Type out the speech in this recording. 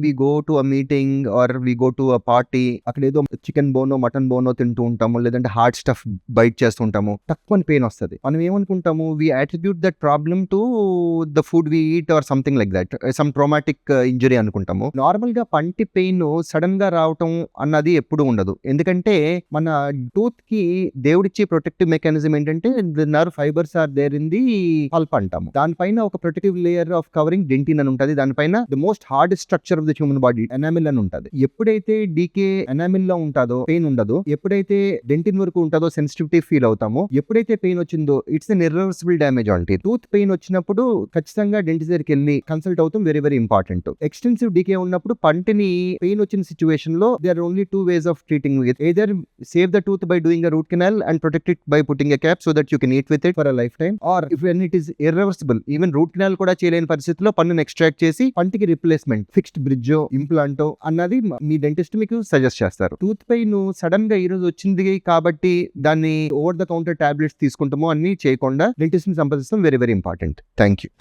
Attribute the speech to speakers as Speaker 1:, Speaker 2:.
Speaker 1: We go to a meeting or we go to a party, అక్కడ ఏదో chicken Bono mutton Bono తింటూ ఉంటాము, లేదంటే హార్డ్ స్టఫ్ బైట్ చేస్తుంటాము, తక్కువ పెయిన్ వస్తుంది. మనం ఏమనుకుంటాము, we attribute that problem to the food we eat or something like that, some traumatic injury అనుకుంటాము. నార్మల్ గా పంటి పెయిన్ సడన్ గా రావటం అన్నది ఎప్పుడు ఉండదు. ఎందుకంటే మన టూత్ కి దేవుడిచ్చే ప్రొటెక్టివ్ మెకానిజం ఏంటంటే nerve fibres are there in the pulp అంటాము. దానిపైన ఒక protective layer of covering dentin అని ఉంటుంది. దానిపైన the most hard structure of the human body enamel అని ఉంటుంది. ఎప్పుడైతే డీకే ఎనామిల్ లో ఉంటుందో పెయిన్ ఉండదు, ఎప్పుడైతే డెంటిన్ వరకు ఉంటుందో సెన్సిటివిటీ ఫీల్ అవుతామో, ఎప్పుడైతే పెయిన్ వచ్చిందో ఇట్స్ ఎన్ ఇర్రివర్సిబుల్ డ్యామేజ్ అంటే. టూత్ పెయిన్ వచ్చినప్పుడు ఖచ్చితంగా డెంటిస్ట్ దగ్గరికి వెళ్ళి కన్సల్ట్ అవుతాం, very very important. Extensive decay ఉన్నప్పుడు పంటిని పెయిన్ వచ్చిన సిచ్యువేషన్ లో there are only two ways of treating it. Either save the tooth by doing a root canal and protect it by putting a cap so that you can eat with it for a lifetime, or if when it is irreversible, even root canal కూడా చేయలేని పరిస్థితిలో పన్నును extract చేసి పంటికి replacement fixed బ్రిడ్జో ఇంప్లాంటో అన్నది మీ dentist మీకు suggest చేస్తారు. Tooth pain sudden గా ఈ రోజు వచ్చింది కాబట్టి దాన్ని ఓవర్ ద కౌంటర్ టాబ్లెట్స్ తీసుకుంటామో అన్ని చేయకుండా డెంటిస్ట్ ని సంప్రదిస్తాం, very very important. Thank you.